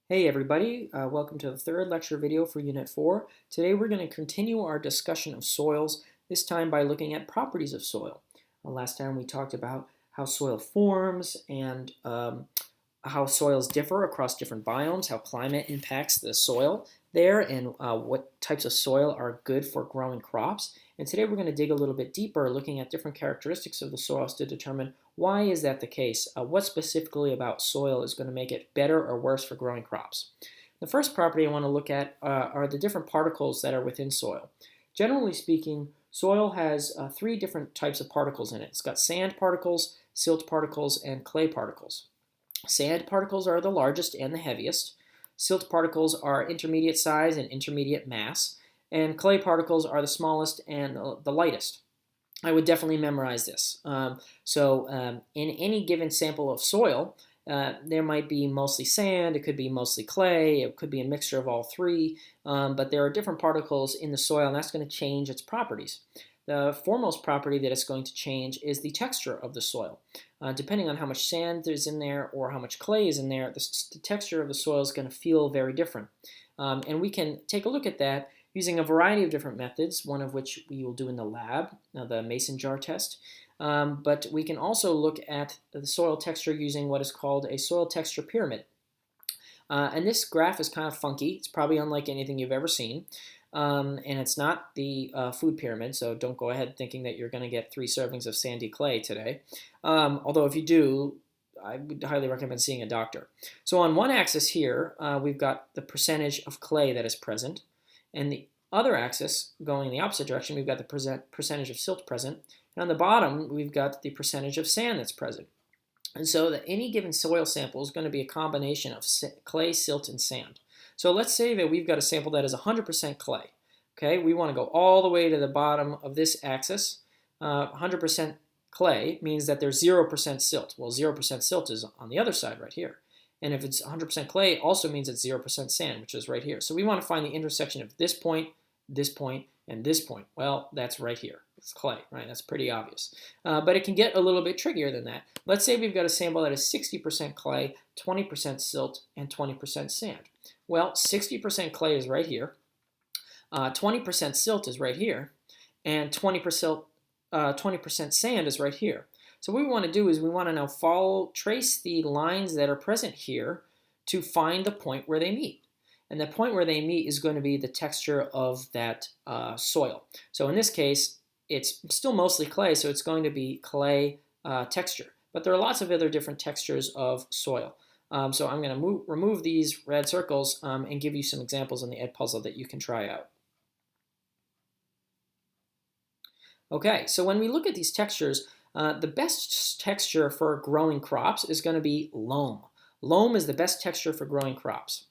Hey everybody, welcome to the third lecture video for Unit 4. Today we're going to continue our discussion of soils, this time by looking at properties of soil. Last time we talked about how soil forms and how soils differ across different biomes, how climate impacts the soil there, and what types of soil are good for growing crops. And today we're going to dig a little bit deeper, looking at different characteristics of the soils to determine why is that the case. What specifically about soil is going to make it better or worse for growing crops? The first property I want to look at are the different particles that are within soil. Generally speaking, soil has three different types of particles in it. It's got sand particles, silt particles, and clay particles. Sand particles are the largest and the heaviest. Silt particles are intermediate size and intermediate mass. And clay particles are the smallest and the lightest. I would definitely memorize this. In any given sample of soil, there might be mostly sand, it could be mostly clay, it could be a mixture of all three, but there are different particles in the soil, and that's going to change its properties. The foremost property that it's going to change is the texture of the soil. Depending on how much sand is in there or how much clay is in there, the texture of the soil is going to feel very different. And we can take a look at that using a variety of different methods, one of which we will do in the lab, the mason jar test. But we can also look at the soil texture using what is called a soil texture pyramid. And this graph is kind of funky. It's probably unlike anything you've ever seen. And it's not the food pyramid, so don't go ahead thinking that you're going to get 3 servings of sandy clay today. Although if you do, I would highly recommend seeing a doctor. So on one axis here, we've got the percentage of clay that is present. And the other axis, going in the opposite direction, we've got the percentage of silt present. And on the bottom, we've got the percentage of sand that's present. And so that any given soil sample is going to be a combination of clay, silt, and sand. So let's say that we've got a sample that is 100% clay. Okay, we want to go all the way to the bottom of this axis. 100% clay means that there's 0% silt. Well, 0% silt is on the other side right here. And if it's 100% clay, it also means it's 0% sand, which is right here. So we want to find the intersection of this point, and this point. Well, that's right here. It's clay, right? That's pretty obvious. But it can get a little bit trickier than that. Let's say we've got a sample that is 60% clay, 20% silt, and 20% sand. Well, 60% clay is right here, 20% silt is right here, and 20% sand is right here. So what we want to do is we want to now trace the lines that are present here to find the point where they meet. And the point where they meet is going to be the texture of that soil. So in this case, it's still mostly clay, so it's going to be clay texture. But there are lots of other different textures of soil. So I'm going to remove these red circles and give you some examples in the Edpuzzle that you can try out. Okay, so when we look at these textures, the best texture for growing crops is going to be loam. Loam is the best texture for growing crops.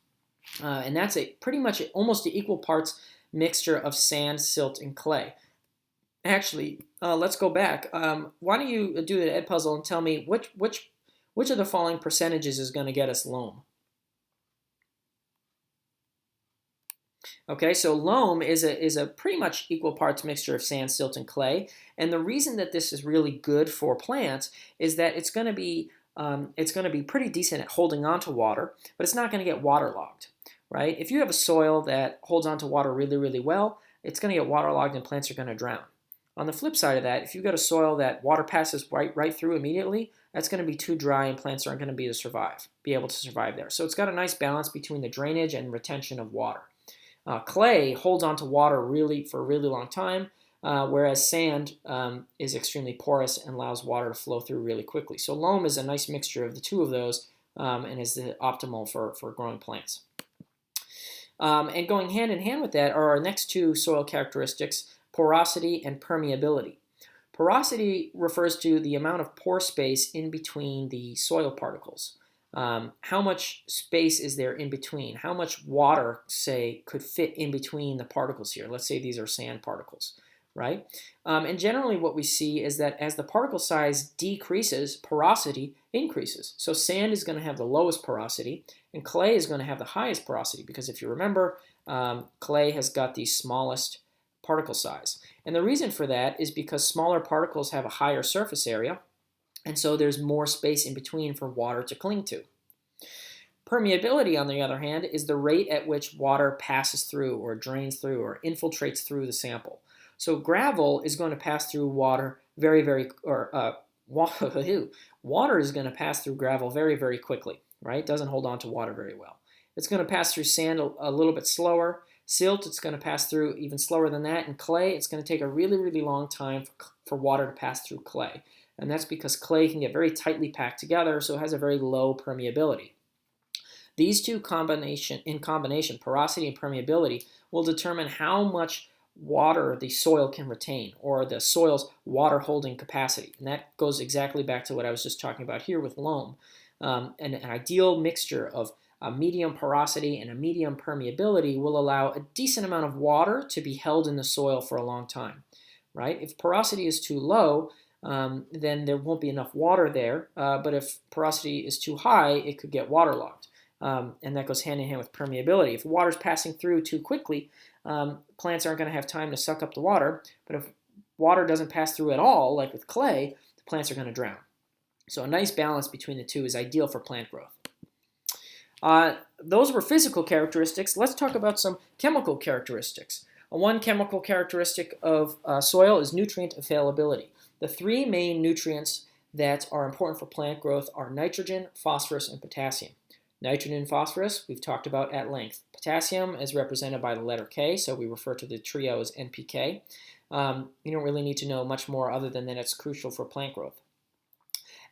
And that's pretty much almost an equal parts mixture of sand, silt, and clay. Actually, let's go back. Why don't you do the Edpuzzle and tell me which of the following percentages is going to get us loam? Okay, so loam is a pretty much equal parts mixture of sand, silt, and clay. And the reason that this is really good for plants is that it's going to be pretty decent at holding on to water, but it's not going to get waterlogged, right? If you have a soil that holds on to water really, really well, it's going to get waterlogged and plants are going to drown. On the flip side of that, if you've got a soil that water passes right through immediately, that's going to be too dry and plants aren't going to be able to survive there. So it's got a nice balance between the drainage and retention of water. Clay holds on to water for a really long time, whereas sand is extremely porous and allows water to flow through really quickly. So loam is a nice mixture of the two of those and is the optimal for growing plants. And going hand in hand with that are our next two soil characteristics, porosity and permeability. Porosity refers to the amount of pore space in between the soil particles. How much space is there in between? How much water, say, could fit in between the particles here? Let's say these are sand particles, right? And generally what we see is that as the particle size decreases, porosity increases. So sand is going to have the lowest porosity, and clay is going to have the highest porosity, because if you remember, clay has got the smallest particle size. And the reason for that is because smaller particles have a higher surface area, and so there's more space in between for water to cling to. Permeability, on the other hand, is the rate at which water passes through or drains through or infiltrates through the sample. So gravel is going to pass through water water is going to pass through gravel very quickly, right? It doesn't hold on to water very well. It's going to pass through sand a little bit slower. Silt, it's going to pass through even slower than that. And clay, it's going to take a really long time for water to pass through clay. And that's because clay can get very tightly packed together, so it has a very low permeability. These two in combination, porosity and permeability, will determine how much water the soil can retain, or the soil's water holding capacity. And that goes exactly back to what I was just talking about here with loam. An ideal mixture of a medium porosity and a medium permeability will allow a decent amount of water to be held in the soil for a long time, right? If porosity is too low, then there won't be enough water there, but if porosity is too high, it could get waterlogged. And that goes hand in hand with permeability. If water's passing through too quickly, plants aren't going to have time to suck up the water, but if water doesn't pass through at all, like with clay, the plants are going to drown. So a nice balance between the two is ideal for plant growth. Those were physical characteristics. Let's talk about some chemical characteristics. One chemical characteristic of soil is nutrient availability. The three main nutrients that are important for plant growth are nitrogen, phosphorus, and potassium. Nitrogen and phosphorus we've talked about at length. Potassium is represented by the letter K, so we refer to the trio as NPK. You don't really need to know much more other than that it's crucial for plant growth.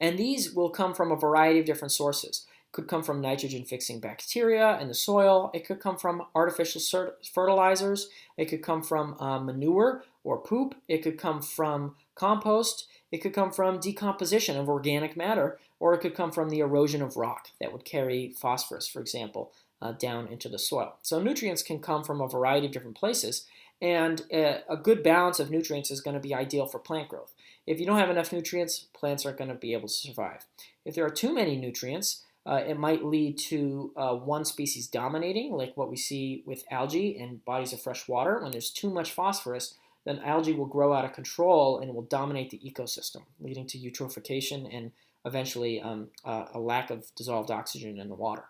And these will come from a variety of different sources. It could come from nitrogen-fixing bacteria in the soil. It could come from artificial fertilizers. It could come from manure or poop. It could come from compost. It could come from decomposition of organic matter, or it could come from the erosion of rock that would carry phosphorus, for example, down into the soil. So nutrients can come from a variety of different places, and a good balance of nutrients is going to be ideal for plant growth. If you don't have enough nutrients, plants aren't going to be able to survive. If there are too many nutrients, it might lead to one species dominating, like what we see with algae in bodies of fresh water. When there's too much phosphorus, then algae will grow out of control and will dominate the ecosystem, leading to eutrophication and eventually a lack of dissolved oxygen in the water.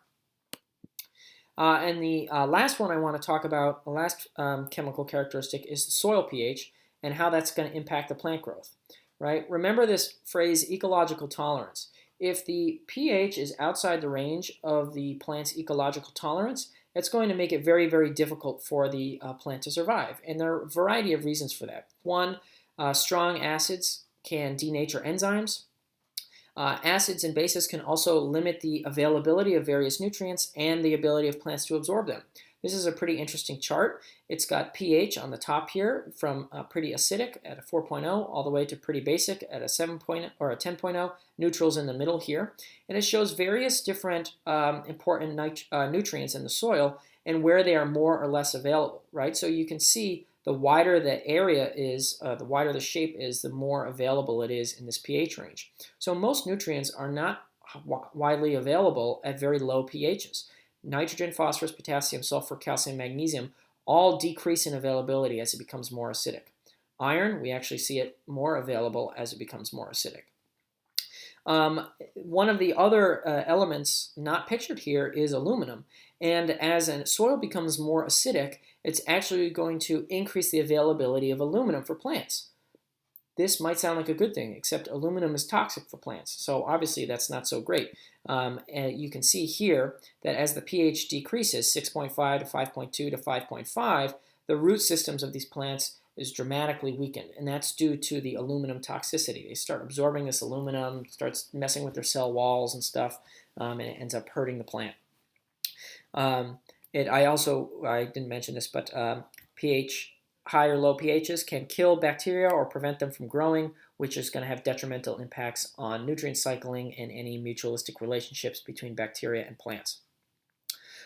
And the last one I want to talk about, the last chemical characteristic, is the soil pH and how that's going to impact the plant growth. Right? Remember this phrase, ecological tolerance. If the pH is outside the range of the plant's ecological tolerance, it's going to make it very difficult for the plant to survive. And there are a variety of reasons for that. One, strong acids can denature enzymes. Acids and bases can also limit the availability of various nutrients and the ability of plants to absorb them. This is a pretty interesting chart. It's got pH on the top here from pretty acidic at a 4.0 all the way to pretty basic at a 7.0 or a 10.0, neutrals in the middle here. And it shows various different important nutrients in the soil and where they are more or less available, right? So you can see the wider the area is, the wider the shape is, the more available it is in this pH range. So most nutrients are not widely available at very low pHs. Nitrogen, phosphorus, potassium, sulfur, calcium, magnesium all decrease in availability as it becomes more acidic. Iron, we actually see it more available as it becomes more acidic. One of the other elements not pictured here is aluminum. And as a soil becomes more acidic, it's actually going to increase the availability of aluminum for plants. This might sound like a good thing, except aluminum is toxic for plants. So obviously that's not so great. And you can see here that as the pH decreases, 6.5 to 5.2 to 5.5, the root systems of these plants is dramatically weakened. And that's due to the aluminum toxicity. They start absorbing this aluminum, starts messing with their cell walls and stuff, and it ends up hurting the plant. I didn't mention this, but high or low pHs can kill bacteria or prevent them from growing, which is going to have detrimental impacts on nutrient cycling and any mutualistic relationships between bacteria and plants.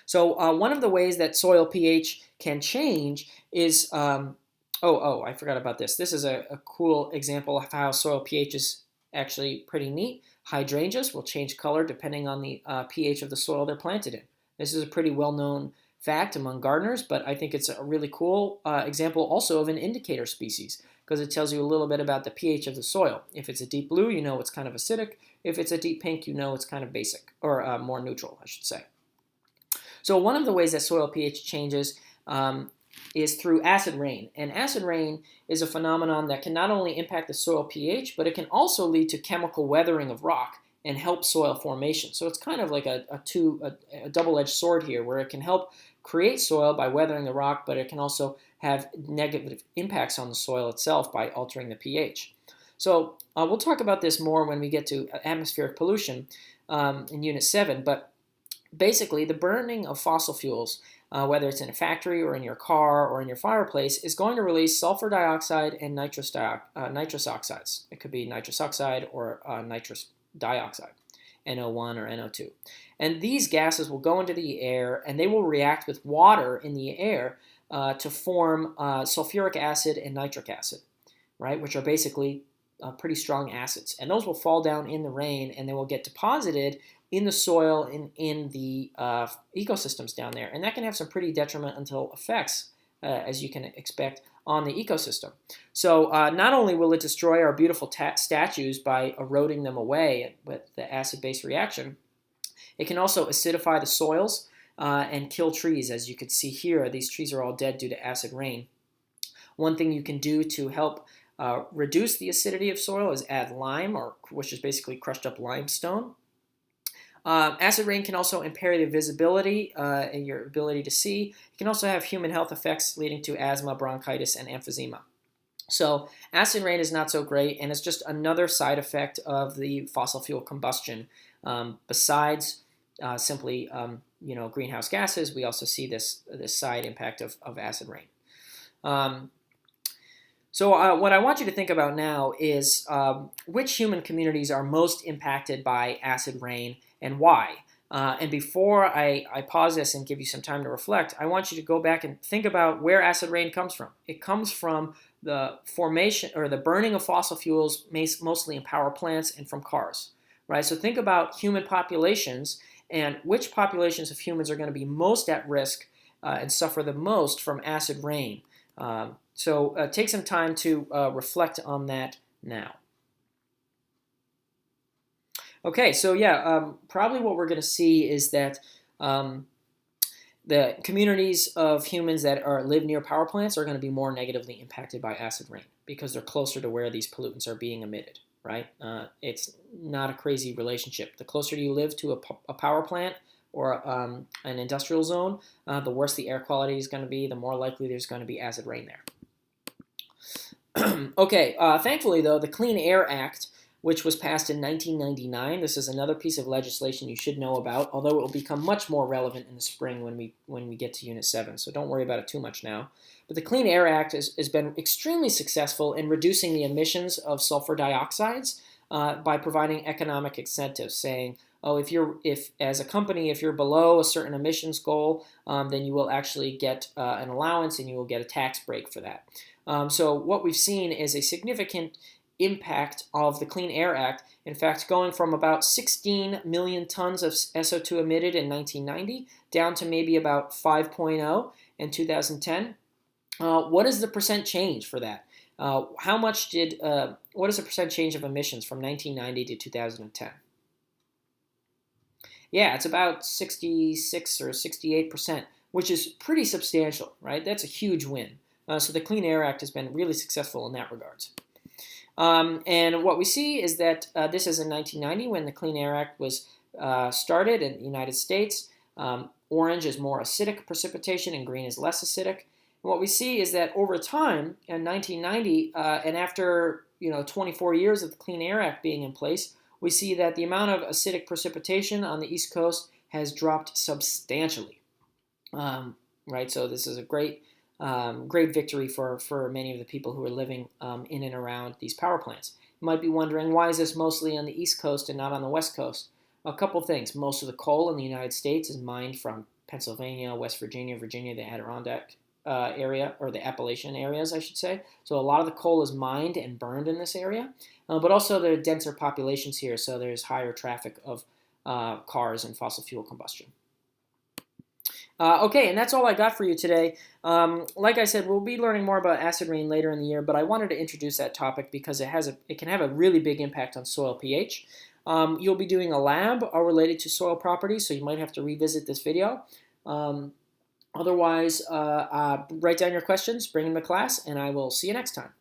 So one of the ways that soil pH can change is, I forgot about this. This is a cool example of how soil pH is actually pretty neat. Hydrangeas will change color depending on the pH of the soil they're planted in. This is a pretty well-known fact among gardeners, but I think it's a really cool example also of an indicator species because it tells you a little bit about the pH of the soil. If it's a deep blue, you know it's kind of acidic. If it's a deep pink, you know it's kind of basic, or more neutral, I should say. So one of the ways that soil pH changes is through acid rain. And acid rain is a phenomenon that can not only impact the soil pH, but it can also lead to chemical weathering of rock and help soil formation. So it's kind of like a double-edged sword here, where it can help create soil by weathering the rock, but it can also have negative impacts on the soil itself by altering the pH. So we'll talk about this more when we get to atmospheric pollution in Unit 7, but basically the burning of fossil fuels, whether it's in a factory or in your car or in your fireplace, is going to release sulfur dioxide and nitrous oxides. It could be nitrous oxide or nitrous dioxide, NO1 or NO2. And these gases will go into the air, and they will react with water in the air to form sulfuric acid and nitric acid, right, which are basically pretty strong acids. And those will fall down in the rain, and they will get deposited in the soil, in the ecosystems down there. And that can have some pretty detrimental effects, as you can expect, on the ecosystem. So not only will it destroy our beautiful statues by eroding them away with the acid-base reaction, it can also acidify the soils and kill trees. As you can see here, these trees are all dead due to acid rain. One thing you can do to help reduce the acidity of soil is add lime, which is basically crushed up limestone. Acid rain can also impair the visibility and your ability to see. It can also have human health effects leading to asthma, bronchitis, and emphysema. So acid rain is not so great, and it's just another side effect of the fossil fuel combustion. Besides simply greenhouse gases, we also see this side impact of acid rain. So what I want you to think about now is which human communities are most impacted by acid rain and why. And before I pause this and give you some time to reflect, I want you to go back and think about where acid rain comes from. It comes from the formation or the burning of fossil fuels, mostly in power plants and from cars, right? So think about human populations and which populations of humans are going to be most at risk and suffer the most from acid rain. So take some time to reflect on that now. Okay, so yeah, probably what we're going to see is that the communities of humans that live near power plants are going to be more negatively impacted by acid rain because they're closer to where these pollutants are being emitted, right? It's not a crazy relationship. The closer you live to a power plant or an industrial zone, the worse the air quality is going to be, the more likely there's going to be acid rain there. Okay, thankfully, though, the Clean Air Act, which was passed in 1999, this is another piece of legislation you should know about, although it will become much more relevant in the spring when we get to Unit 7, so don't worry about it too much now. But the Clean Air Act has been extremely successful in reducing the emissions of sulfur dioxides by providing economic incentives, saying, oh, if as a company, if you're below a certain emissions goal, then you will actually get an allowance and you will get a tax break for that. So what we've seen is a significant impact of the Clean Air Act. In fact, going from about 16 million tons of SO2 emitted in 1990 down to maybe about 5.0 in 2010. What is the percent change for that? What is the percent change of emissions from 1990 to 2010? Yeah, it's about 66 or 68%, which is pretty substantial, right? That's a huge win. So the Clean Air Act has been really successful in that regards. And what we see is that this is in 1990 when the Clean Air Act was started in the United States. Orange is more acidic precipitation and green is less acidic. And what we see is that over time in 1990 and after 24 years of the Clean Air Act being in place, we see that the amount of acidic precipitation on the East Coast has dropped substantially. Right, so this is a great victory for many of the people who are living in and around these power plants. You might be wondering, why is this mostly on the East Coast and not on the West Coast? A couple things. Most of the coal in the United States is mined from Pennsylvania, West Virginia, the Adirondack area, or the Appalachian areas, I should say. So a lot of the coal is mined and burned in this area. But also there are denser populations here, so there's higher traffic of cars and fossil fuel combustion. Okay, and that's all I got for you today. Like I said, we'll be learning more about acid rain later in the year, but I wanted to introduce that topic because it can have a really big impact on soil pH. You'll be doing a lab related to soil properties, so you might have to revisit this video. Otherwise, write down your questions, bring them to class, and I will see you next time.